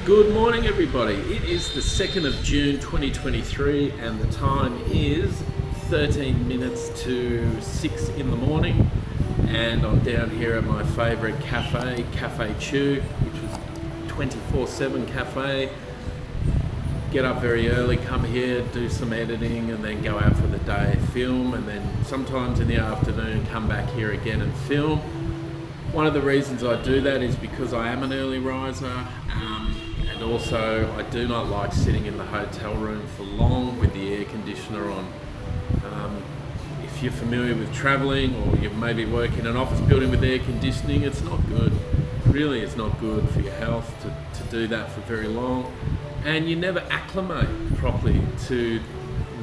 Good morning, everybody. It is the 2nd of June 2023 and the time is 13 minutes to 6 in the morning, and I'm down here at my favourite cafe, Cafe Chew, which is 24/7 cafe. Get up very early, come here, do some editing, and then go out for the day, film, and then sometimes in the afternoon come back here again and film. One of the reasons I do that is because I am an early riser, and also I do not like sitting in the hotel room for long with the air conditioner on. If you're familiar with travelling, or you maybe work in an office building with air conditioning, it's not good. Really, it's not good for your health to do that for very long, and you never acclimate properly to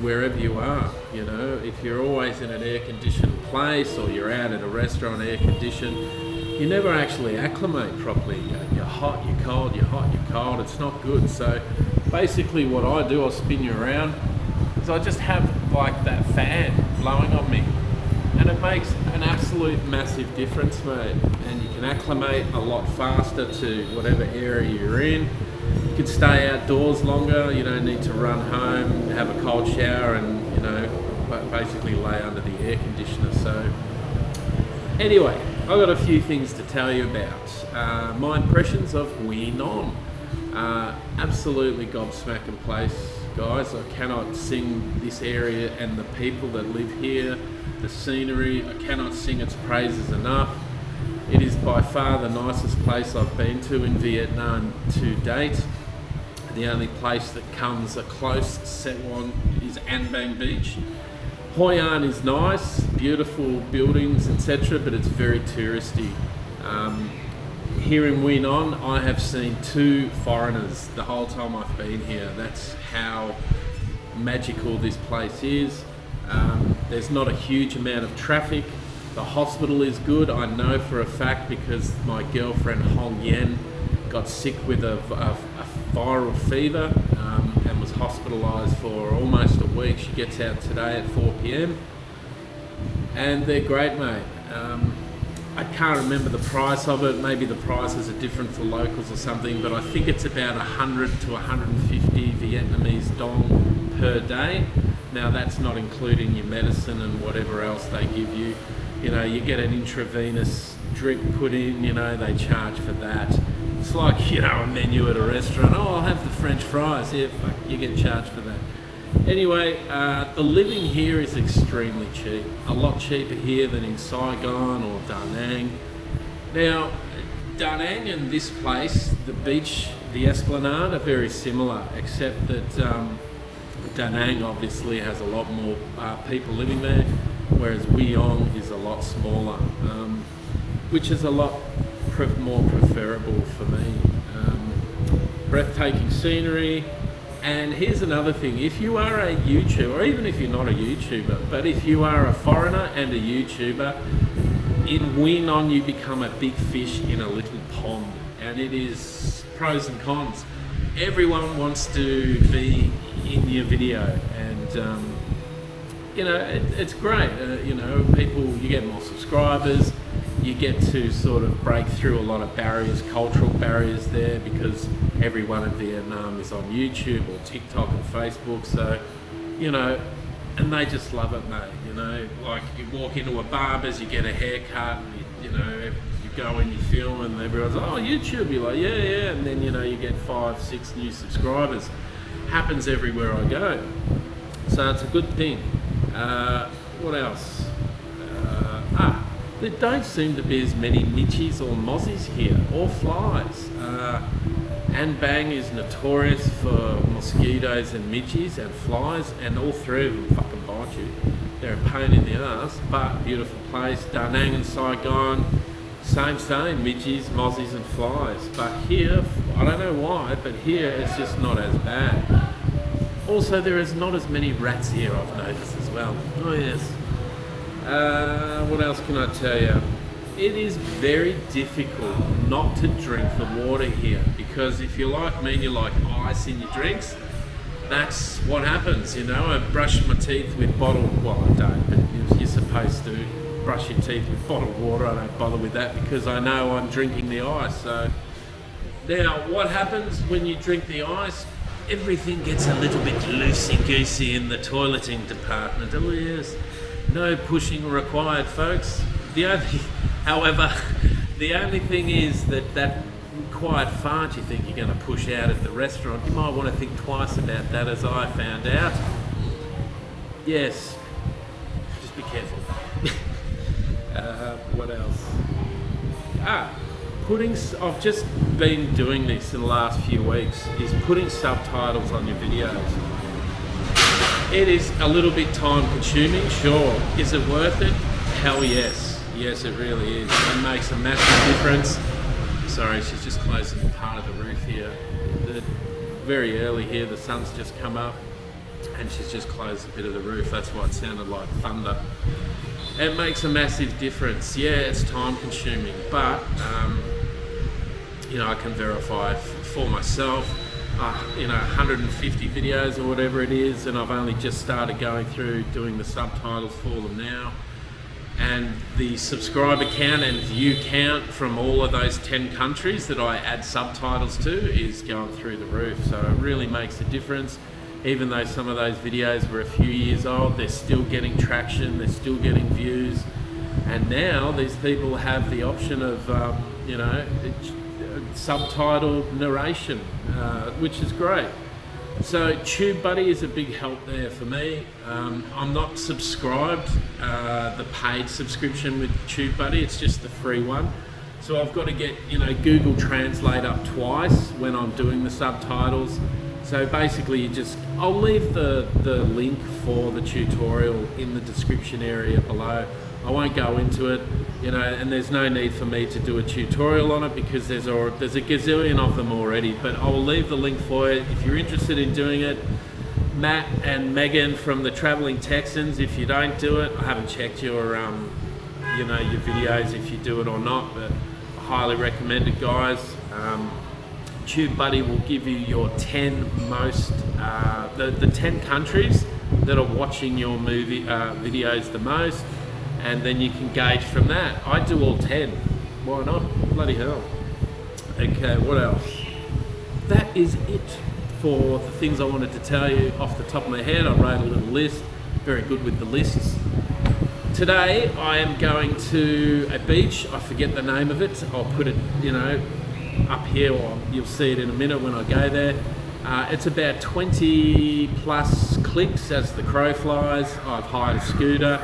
wherever you are. You know, if you're always in an air-conditioned place, or you're out at a restaurant air-conditioned, you never actually acclimate properly. You're hot, you're cold, you're hot, you're cold. It's not good. So basically what I do, I'll spin you around, is I just have like that fan blowing on me. And it makes an absolute massive difference, mate. And you can acclimate a lot faster to whatever area you're in. You can stay outdoors longer. You don't need to run home, have a cold shower, and basically lay under the air conditioner. So anyway, I've got a few things to tell you about. My impressions of Quy Nhon. Absolutely gobsmacking place, guys. I cannot sing this area and the people that live here, the scenery. I cannot sing its praises enough. It is by far the nicest place I've been to in Vietnam to date. The only place that comes a close second one is An Bang Beach. Hoi An is nice, beautiful buildings, etc., but it's very touristy. Here in Quy Nhon, I have seen 2 foreigners the whole time I've been here. That's how magical this place is. There's not a huge amount of traffic. The hospital is good, I know for a fact, because my girlfriend Hong Yen got sick with a viral fever and was hospitalised for almost a week. She gets out today at 4 p.m. and they're great, mate. I can't remember the price of it. Maybe the prices are different for locals or something, but I think it's about 100 to 150 Vietnamese dong per day. Now that's not including your medicine and whatever else they give you. You know, you get an intravenous drip put in, they charge for that. It's like, a menu at a restaurant. Oh, I'll have the French fries. Yeah, fuck, you get charged for that. Anyway, the living here is extremely cheap. A lot cheaper here than in Saigon or Da Nang. Now, Da Nang and this place, the beach, the Esplanade, are very similar, except that Da Nang obviously has a lot more people living there, whereas Quy Nhon is a lot smaller, which is a lot more preferable for me. Breathtaking scenery. And here's another thing: if you are a YouTuber, or even if you're not a YouTuber, but if you are a foreigner and a YouTuber, in Quy Nhon you become a big fish in a little pond, and it is pros and cons. Everyone wants to be in your video, and it's great. People, you get more subscribers, you get to sort of break through a lot of barriers, cultural barriers there, because everyone in Vietnam is on YouTube or TikTok and Facebook. So, and they just love it, mate. Like you walk into a barber's, you get a haircut, and you go and you film, and everyone's like, oh, YouTube. You're like, yeah, and then you get 5, 6 new subscribers. Happens everywhere I go, so it's a good thing. What else? There don't seem to be as many midgies or mozzies here, or flies. An Bang is notorious for mosquitoes and midgies and flies, and all 3 of them fucking bite you. They're a pain in the ass, but beautiful place. Da Nang and Saigon, same, midgies, mozzies and flies. But here, I don't know why, but here it's just not as bad. Also, there is not as many rats here, I've noticed as well. Oh yes. What else can I tell you? It is very difficult not to drink the water here, because if you're like me and you like ice in your drinks, that's what happens. I brush my teeth with bottled, well I don't, but you're supposed to brush your teeth with bottled water. I don't bother with that because I know I'm drinking the ice. So Now, what happens when you drink the ice? Everything gets a little bit loosey-goosey in the toileting department. Oh yes, no pushing required, folks. However, the only thing is that quiet fart you think you're going to push out at the restaurant, you might want to think twice about that, as I found out. Yes, just be careful. What else? I've just been doing this in the last few weeks, is putting subtitles on your videos. It is a little bit time consuming, sure. Is it worth it? Hell yes. Yes, it really is. It makes a massive difference. Sorry, she's just closing part of the roof here. Very early here, the sun's just come up and she's just closed a bit of the roof. That's why it sounded like thunder. It makes a massive difference. Yeah, it's time consuming, but I can verify for myself, 150 videos or whatever it is, and I've only just started going through doing the subtitles for them now. And the subscriber count and view count from all of those 10 countries that I add subtitles to is going through the roof. So it really makes a difference. Even though some of those videos were a few years old, they're still getting traction, they're still getting views. And now these people have the option of, subtitle narration, which is great. So TubeBuddy is a big help there for me. I'm not subscribed, the paid subscription with TubeBuddy, it's just the free one. So I've got to get, Google Translate up twice when I'm doing the subtitles. So basically I'll leave the link for the tutorial in the description area below. I won't go into it, and there's no need for me to do a tutorial on it because there's a gazillion of them already, but I'll leave the link for it. If you're interested in doing it, Matt and Megan from the Traveling Texans, if you don't do it, I haven't checked your videos if you do it or not, but I highly recommend it, guys. TubeBuddy will give you your 10 most, the 10 countries that are watching your movie videos the most, and then you can gauge from that. I do all 10. Why not? Bloody hell. Okay, what else? That is it for the things I wanted to tell you off the top of my head. I wrote a little list. Very good with the lists. Today I am going to a beach. I forget the name of it. I'll put it, up here, or you'll see it in a minute when I go there. It's about 20 plus clicks as the crow flies. I've hired a scooter,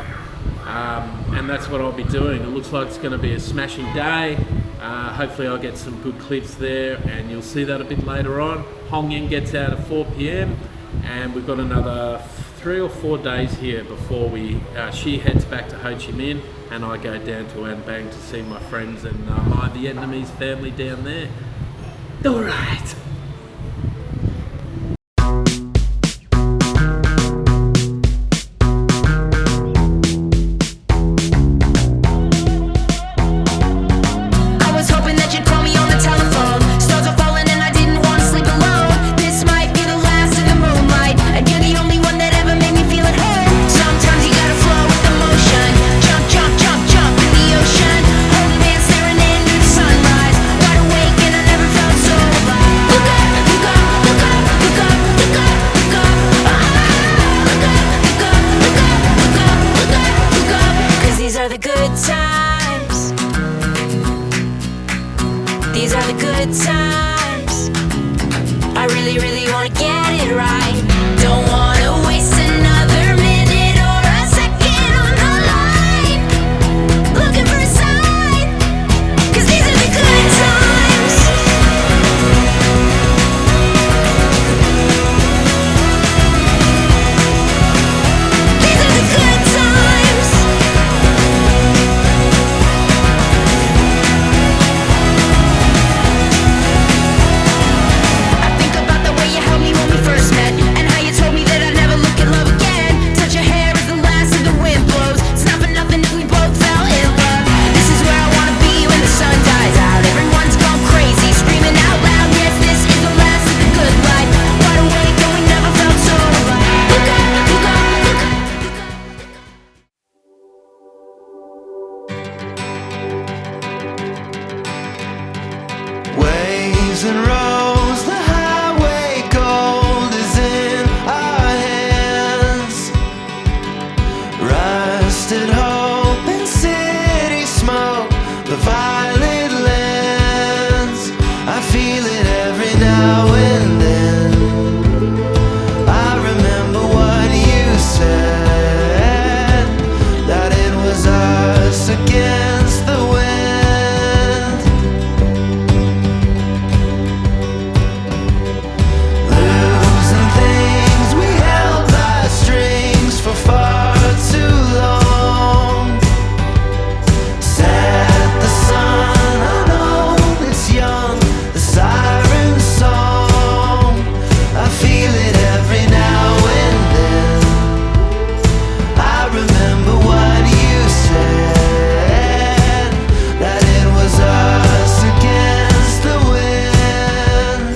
and that's what I'll be doing. It looks like it's going to be a smashing day. Hopefully I'll get some good clips there, and you'll see that a bit later on. Hong Ying gets out at 4 p.m. and we've got another 3 or 4 days here before she heads back to Ho Chi Minh and I go down to An Bang to see my friends and my Vietnamese family down there. All right. These are the good times. I really, really wanna get it right. Don't wanna waste another minute or a second on the line. Looking for a sign, 'cause these are the good times. These are the good times. I think about the way you held me when we first met. feel it every now and then. I remember what you said, that it was us against the wind. Losing things we held by strings for far too long. Set the sun, I know it's young, the siren song. I feel it every now and then. I remember what you said, that it was us against the wind.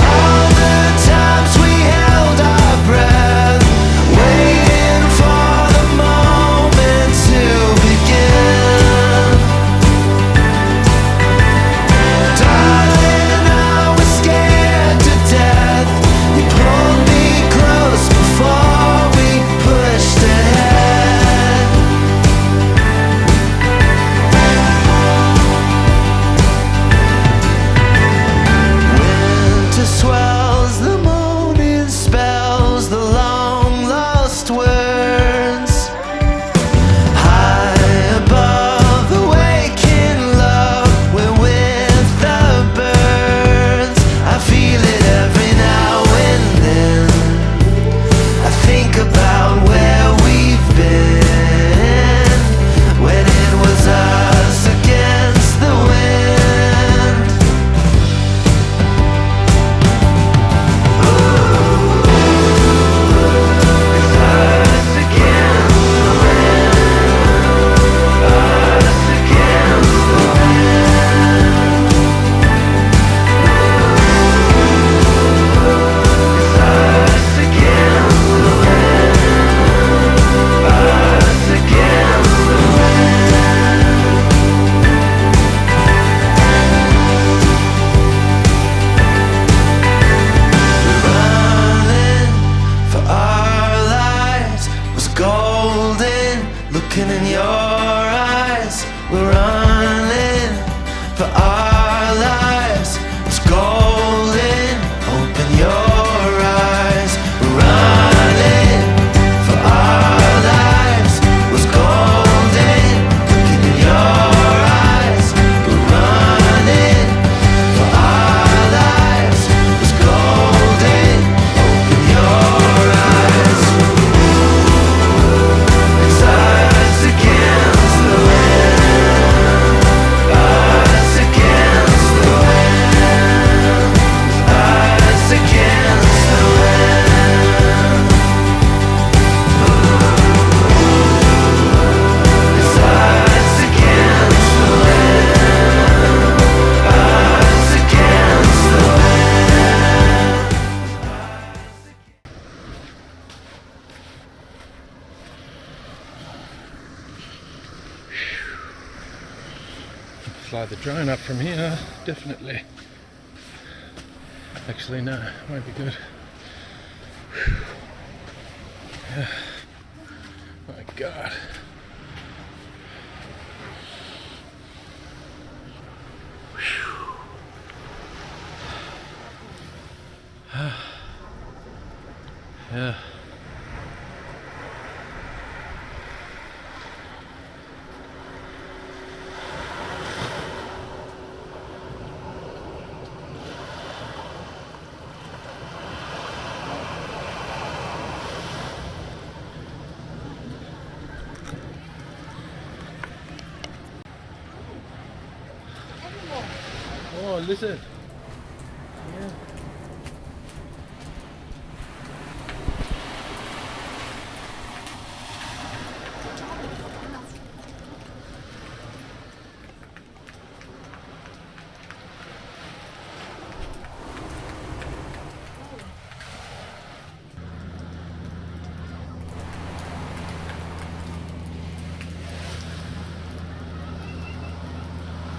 All the times we held our breath, waiting for the moment to begin. Darling, I was scared to death. You pulled me close before we pushed ahead. Winter swells, the morning spells, the long lost words. High above the waking love, we're with the birds. I feel it every now and then. I think about where we've been, when it was us against the wind. It's us against the wind, us against the wind. It's us against the wind, us against the Running for our lives was golden, looking in your eyes. We're running for our lives, it's golden, open your eyes. We're running for our lives, was golden, looking in your eyes. We're running for our lives, was golden, open your eyes. It's us against the wind, us against the wind, us against the wind. It's us against the wind, us against the wind. Fly the drone up from here, definitely. Actually, no, won't be good. Yeah. My God. Yeah. Oh, listen. Yeah.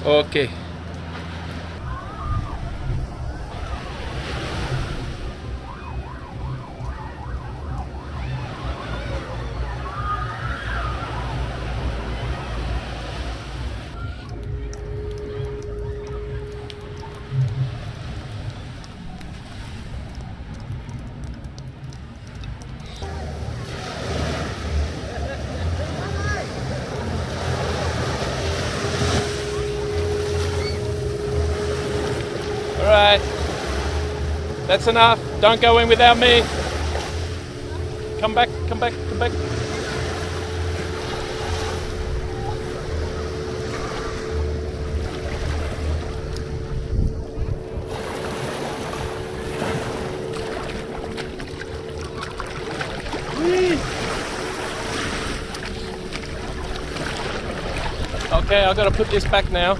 Okay. Alright. That's enough. Don't go in without me. Come back, come back, come back. Okay, I've got to put this back now.